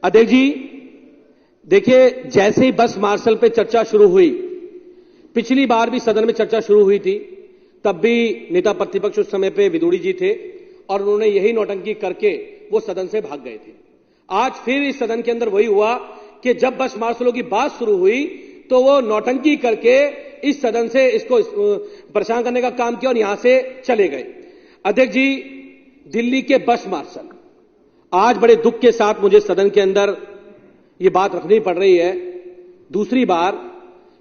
अध्यक्ष जी, देखिए, जैसे ही बस मार्शल पे चर्चा शुरू हुई, पिछली बार भी सदन में चर्चा शुरू हुई थी, तब भी नेता प्रतिपक्ष उस समय पे विदुड़ी जी थे और उन्होंने यही नौटंकी करके वो सदन से भाग गए थे। आज फिर इस सदन के अंदर वही हुआ कि जब बस मार्शलों की बात शुरू हुई तो वो नौटंकी करके इस सदन से इसको परेशान करने का काम किया और यहां से चले गए। अध्यक्ष जी, दिल्ली के बस मार्शल, आज बड़े दुख के साथ मुझे सदन के अंदर ये बात रखनी पड़ रही है दूसरी बार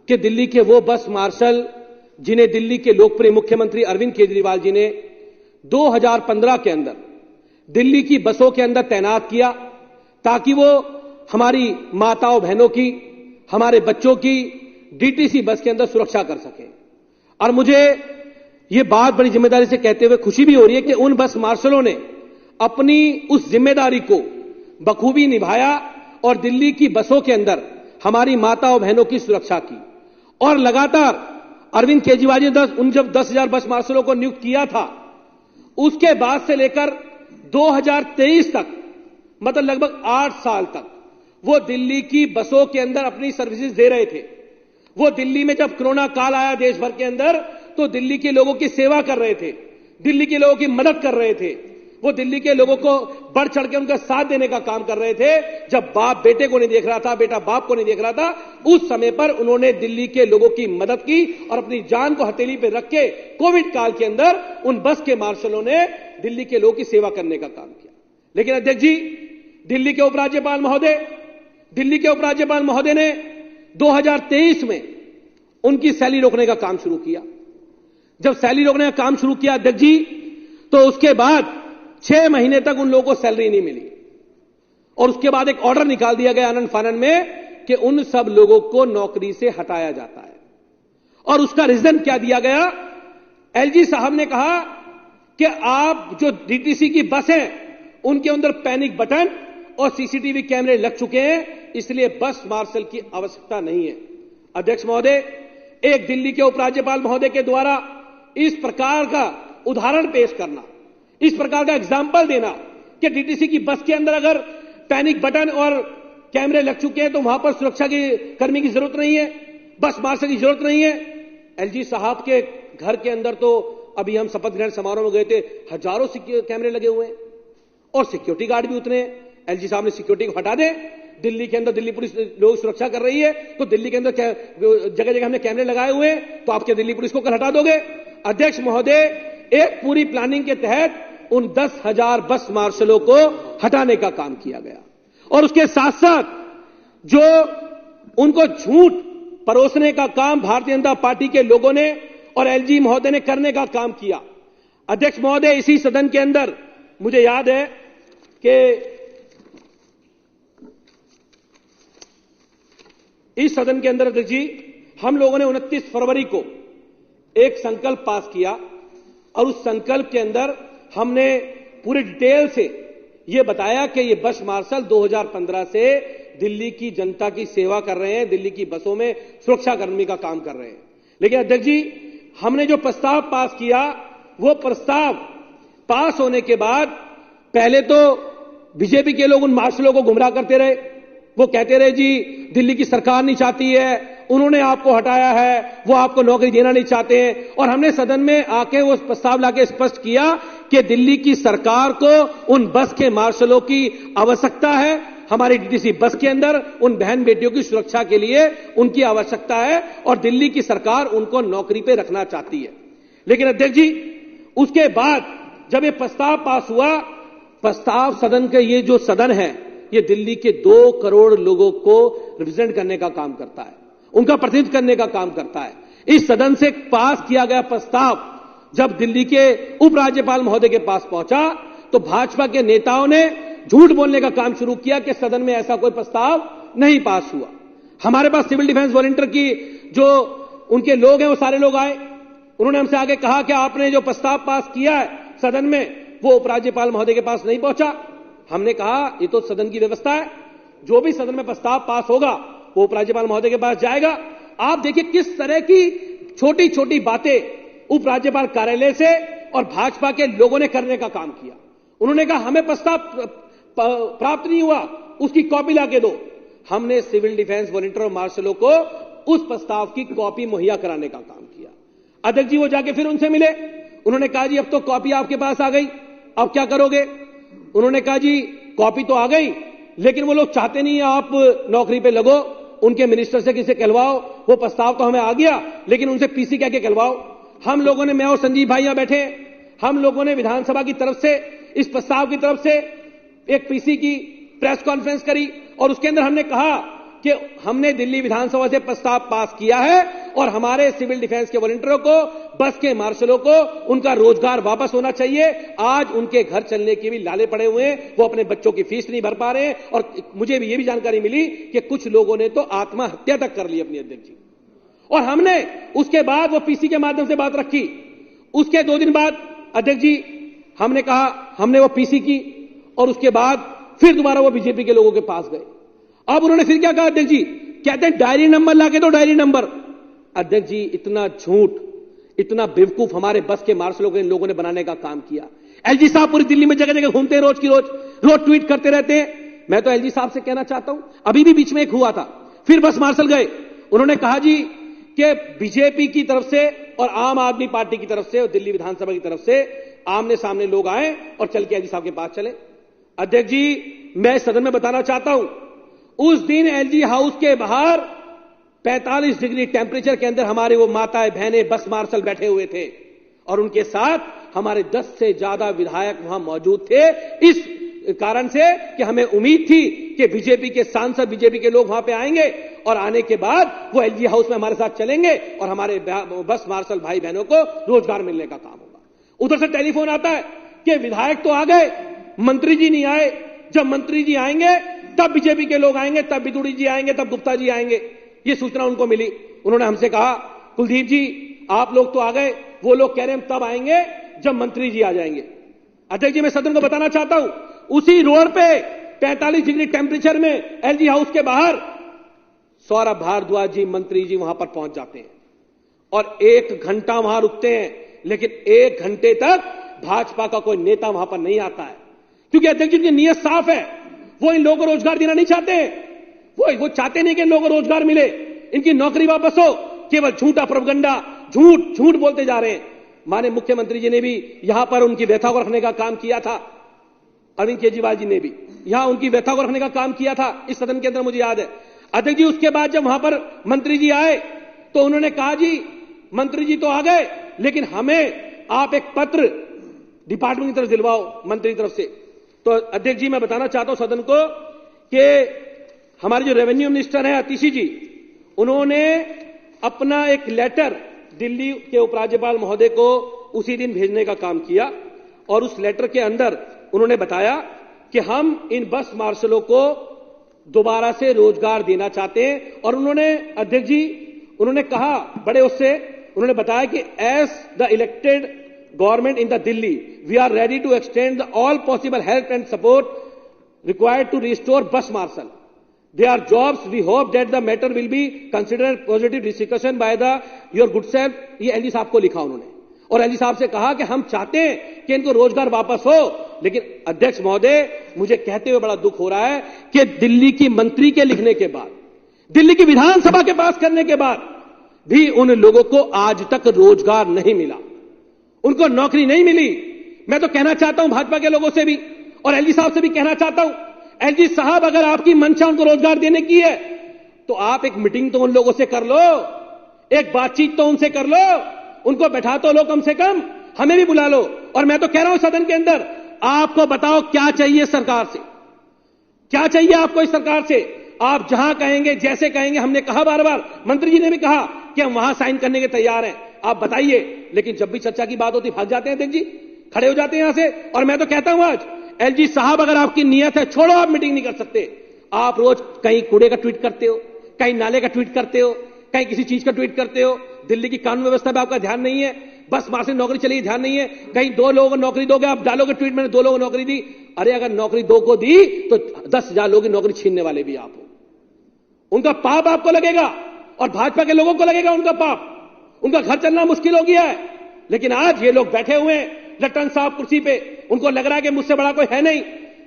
कि दिल्ली के वो बस मार्शल जिन्हें दिल्ली के लोकप्रिय मुख्यमंत्री अरविंद केजरीवाल जी ने 2015 के अंदर दिल्ली की बसों के अंदर तैनात किया ताकि वो हमारी माताओं बहनों की, हमारे बच्चों की डीटीसी बस के अंदर सुरक्षा कर सके। और मुझे ये बात बड़ी जिम्मेदारी से कहते हुए खुशी भी हो रही है कि उन बस मार्शलों ने अपनी उस जिम्मेदारी को बखूबी निभाया और दिल्ली की बसों के अंदर हमारी माताओं बहनों की सुरक्षा की। और लगातार अरविंद केजरीवाल जी ने जब 10,000 बस मार्शलों को नियुक्त किया था, उसके बाद से लेकर 2023 तक, मतलब लगभग 8 साल तक वो दिल्ली की बसों के अंदर अपनी सर्विसेज दे रहे थे। वो दिल्ली में जब कोरोना काल आया देश भर के अंदर, तो दिल्ली के लोगों की सेवा कर रहे थे, दिल्ली के लोगों की मदद कर रहे थे, वो दिल्ली के लोगों को बढ़ चढ़ के उनका साथ देने का काम कर रहे थे। जब बाप बेटे को नहीं देख रहा था, बेटा बाप को नहीं देख रहा था, उस समय पर उन्होंने दिल्ली के लोगों की मदद की और अपनी जान को हथेली पर रख के कोविड काल के अंदर उन बस के मार्शलों ने दिल्ली के लोगों की सेवा करने का काम किया। लेकिन अध्यक्ष जी, दिल्ली के उपराज्यपाल महोदय ने 2023 में उनकी सैलरी रोकने का काम शुरू किया। जब सैलरी रोकने का काम शुरू किया अध्यक्ष जी, तो उसके बाद 6 महीने तक उन लोगों को सैलरी नहीं मिली और उसके बाद एक ऑर्डर निकाल दिया गया आनंद फानन में कि उन सब लोगों को नौकरी से हटाया जाता है। और उसका रीजन क्या दिया गया? एलजी साहब ने कहा कि आप जो डीटीसी की बस है उनके अंदर पैनिक बटन और सीसीटीवी कैमरे लग चुके हैं, इसलिए बस मार्शल की आवश्यकता नहीं है। अध्यक्ष महोदय, एक दिल्ली के उपराज्यपाल महोदय के द्वारा इस प्रकार का उदाहरण पेश करना, इस प्रकार का एग्जाम्पल देना कि डीटीसी की बस के अंदर अगर पैनिक बटन और कैमरे लग चुके हैं तो वहां पर सुरक्षा की कर्मी की जरूरत नहीं है, बस मार्शल की जरूरत नहीं है। एलजी साहब के घर के अंदर तो अभी हम शपथ ग्रहण समारोह में गए थे, हजारों कैमरे लगे हुए हैं और सिक्योरिटी गार्ड भी उतने हैं। एलजी साहब ने सिक्योरिटी को हटा दे, दिल्ली के अंदर दिल्ली पुलिस लोग सुरक्षा कर रही है, तो दिल्ली के अंदर जगह जगह हमने कैमरे लगाए हुए हैं, तो आपके दिल्ली पुलिस को कल हटा दोगे? अध्यक्ष महोदय, एक पूरी प्लानिंग के तहत उन 10,000 बस मार्शलों को हटाने का काम किया गया और उसके साथ साथ जो उनको झूठ परोसने का काम भारतीय जनता पार्टी के लोगों ने और एलजी महोदय ने करने का काम किया। अध्यक्ष महोदय, इसी सदन के अंदर मुझे याद है कि इस सदन के अंदर अध्यक्ष जी, हम लोगों ने 29 फरवरी को एक संकल्प पास किया और उस संकल्प के अंदर हमने पूरी डिटेल से यह बताया कि ये बस मार्शल 2015 से दिल्ली की जनता की सेवा कर रहे हैं, दिल्ली की बसों में सुरक्षा कर्मी का काम कर रहे हैं। लेकिन अध्यक्ष जी, हमने जो प्रस्ताव पास किया, वो प्रस्ताव पास होने के बाद पहले तो बीजेपी के लोग उन मार्शलों को गुमराह करते रहे। वो कहते रहे जी दिल्ली की सरकार नहीं चाहती है, उन्होंने आपको हटाया है, वो आपको नौकरी देना नहीं चाहते हैं। और हमने सदन में आके वो प्रस्ताव लाके स्पष्ट किया कि दिल्ली की सरकार को उन बस के मार्शलों की आवश्यकता है, हमारी डीटीसी बस के अंदर उन बहन बेटियों की सुरक्षा के लिए उनकी आवश्यकता है और दिल्ली की सरकार उनको नौकरी पे रखना चाहती है। लेकिन अध्यक्ष जी, उसके बाद जब ये प्रस्ताव पास हुआ, प्रस्ताव सदन के, ये जो सदन है ये दिल्ली के 2 करोड़ लोगों को रिप्रेजेंट करने का काम करता है, उनका प्रतिनिधित्व करने का काम करता है। इस सदन से पास किया गया प्रस्ताव जब दिल्ली के उपराज्यपाल महोदय के पास पहुंचा तो भाजपा के नेताओं ने झूठ बोलने का काम शुरू किया कि सदन में ऐसा कोई प्रस्ताव नहीं पास हुआ। हमारे पास सिविल डिफेंस वॉलंटियर की जो उनके लोग हैं वो सारे लोग आए, उन्होंने हमसे आगे कहा कि आपने जो प्रस्ताव पास किया है सदन में वो उपराज्यपाल महोदय के पास नहीं पहुंचा। हमने कहा ये तो सदन की व्यवस्था है, जो भी सदन में प्रस्ताव पास होगा वो उपराज्यपाल महोदय के पास जाएगा। आप देखिए किस तरह की छोटी छोटी बातें उपराज्यपाल कार्यालय से और भाजपा के लोगों ने करने का काम किया। उन्होंने कहा हमें प्रस्ताव प्राप्त नहीं हुआ, उसकी कॉपी लाके दो। हमने सिविल डिफेंस वॉलंटियर और मार्शलों को उस प्रस्ताव की कॉपी मुहैया कराने का काम किया। अध्यक्ष जी वो जाके फिर उनसे मिले, उन्होंने कहा जी अब तो कॉपी आपके पास आ गई, अब क्या करोगे? उन्होंने कहा जी कॉपी तो आ गई, लेकिन वो लोग चाहते नहीं है आप नौकरी पे लगो, उनके मिनिस्टर से किसे कहलवाओ, वो प्रस्ताव तो हमें आ गया लेकिन उनसे पीसी कह के कहलवाओ। हम लोगों ने, मैं और संजीव भाई यहां बैठे, हम लोगों ने विधानसभा की तरफ से इस प्रस्ताव की तरफ से एक पीसी की प्रेस कॉन्फ्रेंस करी और उसके अंदर हमने कहा कि हमने दिल्ली विधानसभा से प्रस्ताव पास किया है और हमारे सिविल डिफेंस के वॉलंटियरों को, बस के मार्शलों को उनका रोजगार वापस होना चाहिए। आज उनके घर चलने के भी लाले पड़े हुए हैं, वो अपने बच्चों की फीस नहीं भर पा रहे हैं और मुझे भी ये भी जानकारी मिली कि कुछ लोगों ने तो आत्महत्या तक कर ली अपनी अध्यक्ष जी। और हमने उसके बाद वो पीसी के माध्यम से बात रखी। उसके 2 दिन बाद अध्यक्ष जी हमने कहा, हमने वो पीसी की और उसके बाद फिर दोबारा वो बीजेपी के लोगों के पास गए। अब उन्होंने फिर क्या कहा अध्यक्ष जी, कहते हैं डायरी नंबर लाके दो, डायरी नंबर। अध्यक्ष जी इतना झूठ, इतना बेवकूफ हमारे बस के मार्शलों को इन लोगों ने बनाने का काम किया। एलजी साहब पूरी दिल्ली में जगह जगह घूमते हैं, रोज की रोज ट्वीट करते रहते हैं। मैं तो एलजी साहब से कहना चाहता हूं, अभी भी बीच में एक हुआ था, फिर बस मार्शल गए, उन्होंने कहा जी कि बीजेपी की तरफ से और आम आदमी पार्टी की तरफ से और दिल्ली विधानसभा की तरफ से आमने सामने लोग आए और चल के एलजी साहब के पास चले। अध्यक्ष जी मैं सदन में बताना चाहता हूं, उस दिन एलजी हाउस के बाहर 45 डिग्री टेम्परेचर के अंदर हमारे वो माताएं बहनें बस मार्शल बैठे हुए थे और उनके साथ हमारे 10 से ज्यादा विधायक वहां मौजूद थे, इस कारण से कि हमें उम्मीद थी कि बीजेपी के सांसद, बीजेपी के लोग वहां पे आएंगे और आने के बाद वो एलजी हाउस में हमारे साथ चलेंगे और हमारे बस मार्शल भाई बहनों को रोजगार मिलने का काम होगा। उधर से टेलीफोन आता है कि विधायक तो आ गए, मंत्री जी नहीं आए, जब मंत्री जी आएंगे तब बीजेपी के लोग आएंगे, तब विदुड़ी जी आएंगे, तब गुप्ता जी आएंगे। ये सूचना उनको मिली। उन्होंने हमसे कहा कुलदीप जी आप लोग तो आ गए, वो लोग कह रहे हैं हम तब आएंगे जब मंत्री जी आ जाएंगे। अध्यक्ष जी मैं सदन को बताना चाहता हूं, उसी रोड पे 45 डिग्री टेम्परेचर में एलजी हाउस के बाहर सौरभ भारद्वाज जी मंत्री जी वहां पर पहुंच जाते हैं और 1 घंटा वहां रुकते हैं, लेकिन 1 घंटे तक भाजपा का कोई नेता वहां पर नहीं आता है, क्योंकि अध्यक्ष जी की नीयत साफ है, वो इन लोगों को रोजगार देना नहीं चाहते हैं। वो चाहते नहीं कि इन लोगों को रोजगार मिले, इनकी नौकरी वापस हो, केवल झूठा प्रोपगंडा, झूठ बोलते जा रहे हैं। माननीय मुख्यमंत्री जी ने भी यहां पर उनकी व्यथा को रखने का काम किया था, अरविंद केजरीवाल जी ने भी यहां उनकी व्यथा को रखने का काम किया था इस सदन के अंदर, मुझे याद है। अध्यक्ष जी उसके बाद जब वहां पर मंत्री जी आए तो उन्होंने कहा जी मंत्री जी तो आ गए, लेकिन हमें आप एक पत्र डिपार्टमेंट की तरफ दिलवाओ, मंत्री की तरफ से। तो अध्यक्ष जी मैं बताना चाहता हूं सदन को कि हमारे जो रेवेन्यू मिनिस्टर हैं आतिशी जी, उन्होंने अपना एक लेटर दिल्ली के उपराज्यपाल महोदय को उसी दिन भेजने का काम किया और उस लेटर के अंदर उन्होंने बताया कि हम इन बस मार्शलों को दोबारा से रोजगार देना चाहते हैं। और उन्होंने अध्यक्ष जी उन्होंने कहा बड़े उससे, उन्होंने बताया कि as the elected government in the Delhi we are ready to extend the all possible help and support required to restore bus marshal their jobs. We hope that the matter will be considered positive discussion by the your good self. ये LG साहब को लिखा उन्होंने और LG साहब से कहा कि हम चाहते हैं कि इनको रोजगार वापस हो, लेकिन अध्यक्ष महोदय मुझे कहते हुए बड़ा दुख हो रहा है कि दिल्ली की मंत्री के लिखने के बाद, दिल्ली की विधानसभा के पास करने के बाद भी उन लोगों को आज तक रोजगार नहीं मिला, उनको नौकरी नहीं मिली। मैं तो कहना चाहता हूं भाजपा के लोगों से भी और एलजी साहब से भी कहना चाहता हूं, एलजी साहब अगर आपकी मंशा उनको रोजगार देने की है तो आप एक मीटिंग तो उन लोगों से कर लो, एक बातचीत तो उनसे कर लो, उनको बैठा तो लो, कम से कम हमें भी बुला लो। और मैं तो कह रहा हूं सदन के अंदर, आपको बताओ क्या चाहिए सरकार से, क्या चाहिए आपको इस सरकार से। आप जहां कहेंगे, जैसे कहेंगे, हमने कहा बार बार, मंत्री जी ने भी कहा कि हम वहां साइन करने के तैयार हैं, आप बताइए। लेकिन जब भी चर्चा की बात होती भाग जाते हैं अध्यक्ष जी, खड़े हो जाते हैं यहां से। और मैं तो कहता हूं आज एलजी साहब अगर आपकी नियत है, छोड़ो, आप मीटिंग नहीं कर सकते। आप रोज कहीं कूड़े का ट्वीट करते हो, कहीं नाले का ट्वीट करते हो, कहीं किसी चीज का ट्वीट करते हो, दिल्ली की कानून व्यवस्था पे आपका ध्यान नहीं है, बस मार्शल नौकरी चलेगी ध्यान नहीं है, कहीं 2 लोगों को नौकरी दोगे, आप डालोगे ट्वीट मैंने 2 लोगों को नौकरी दी। अरे अगर नौकरी 2 को दी तो 10,000 लोगों की नौकरी छीनने वाले भी आप हो। उनका पाप आपको लगेगा और भाजपा के लोगों को लगेगा उनका पाप, उनका घर चलना मुश्किल हो गया है। लेकिन आज ये लोग बैठे हुए हैं लट्टन साहब कुर्सी पे, उनको लग रहा है कि मुझसे बड़ा कोई है नहीं।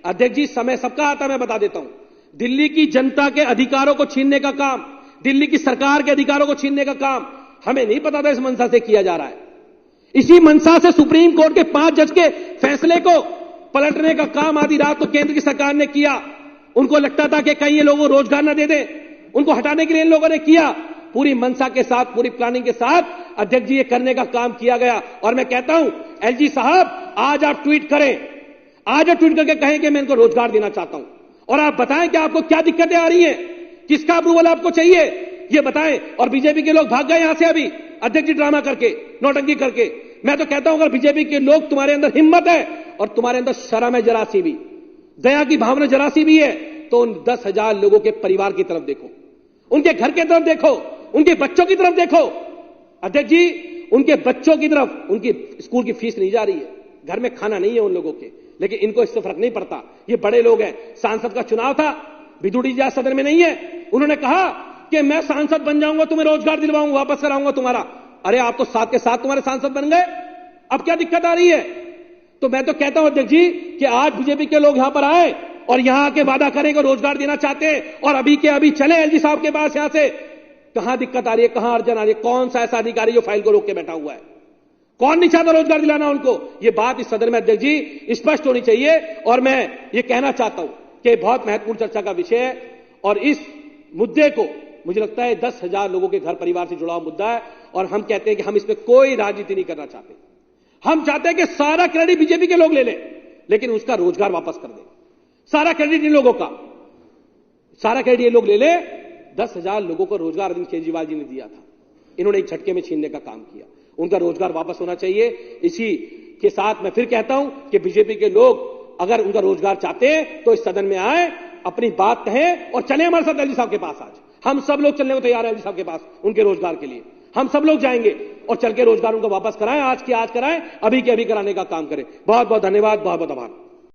अध्यक्ष जी समय सबका आता है, मैं बता देता हूं। दिल्ली की जनता के अधिकारों को छीनने का काम, दिल्ली की सरकार के अधिकारों को छीनने का काम हमें नहीं पता था इस मंशा से किया जा रहा है। इसी मंशा से सुप्रीम कोर्ट के 5 जज के फैसले को पलटने का काम आधी रात को केंद्र की सरकार ने किया। उनको लगता था कि कहीं ये लोगों को रोजगार न दे दें, उनको हटाने के लिए इन लोगों ने किया। पूरी मंशा के साथ, पूरी प्लानिंग के साथ अध्यक्ष जी ये करने का काम किया गया। और मैं कहता हूं एलजी साहब, आज आप ट्वीट करें, आज आप ट्वीट करके कहें कि मैं इनको रोजगार देना चाहता हूं, और आप बताएं कि आपको क्या दिक्कतें आ रही हैं, किसका अप्रूवल आपको चाहिए, ये बताएं। और बीजेपी के लोग भाग गए यहां से अभी अध्यक्ष जी ड्रामा करके, नौटंकी करके। मैं तो कहता हूं अगर बीजेपी के लोग, तुम्हारे अंदर हिम्मत है और तुम्हारे अंदर शर्म है जरा सी भी, दया की भावना जरा सी भी है, तो उन 10,000 लोगों के परिवार की तरफ देखो, उनके घर की तरफ देखो, उनके बच्चों की तरफ देखो। अध्यक्ष जी, उनके बच्चों की तरफ, उनकी स्कूल की फीस नहीं जा रही है, घर में खाना नहीं है उन लोगों के, लेकिन इनको इससे फर्क नहीं पड़ता। ये बड़े लोग हैं। सांसद का चुनाव था, विदुड़ी जी आज सदन में नहीं है, उन्होंने कहा कि मैं सांसद बन जाऊंगा, तुम्हें रोजगार दिलवाऊंगा, वापस कराऊंगा तुम्हारा। अरे आप तो साथ के साथ तुम्हारे सांसद बन गए, अब क्या दिक्कत आ रही है? तो मैं तो कहता हूं अध्यक्ष जी कि आज बीजेपी के लोग यहां पर आए और यहां आके वादा करें कि रोजगार देना चाहते हैं, और अभी के अभी चले एलजी साहब के पास। यहां से कहां दिक्कत आ रही है, कहां अर्जन आ रही है? कौन सा ऐसा अधिकारी जो फाइल को रोक के बैठा हुआ है? कौन नहीं चाहता रोजगार दिलाना उनको? ये बात इस सदन में अध्यक्ष जी स्पष्ट होनी चाहिए। और मैं ये कहना चाहता हूं कि बहुत महत्वपूर्ण चर्चा का विषय है, और इस मुद्दे को मुझे लगता है 10,000 लोगों के घर परिवार से जुड़ा हुआ मुद्दा है, और हम कहते हैं कि हम इसमें कोई राजनीति नहीं करना चाहते। हम चाहते हैं कि सारा क्रेडिट बीजेपी के लोग ले लें, लेकिन उसका रोजगार वापस कर दें। सारा क्रेडिट इन लोगों का, सारा क्रेडिट ये लोग ले ले। 10,000 लोगों को रोजगार अरविंद केजरीवाल जी ने दिया था, इन्होंने एक झटके में छीनने का काम किया। उनका रोजगार वापस होना चाहिए। इसी के साथ मैं फिर कहता हूं कि बीजेपी के लोग अगर उनका रोजगार चाहते हैं तो इस सदन में आए, अपनी बात कहें और चले हमारे साथ एलजी साहब के पास। आज हम सब लोग चलने को तैयार हैं एलजी साहब के पास, उनके रोजगार के लिए हम सब लोग जाएंगे और चल के रोजगार उनको वापस कराएं, आज की आज कराएं, अभी के अभी कराने का काम करें। बहुत बहुत धन्यवाद, बहुत बहुत आभार।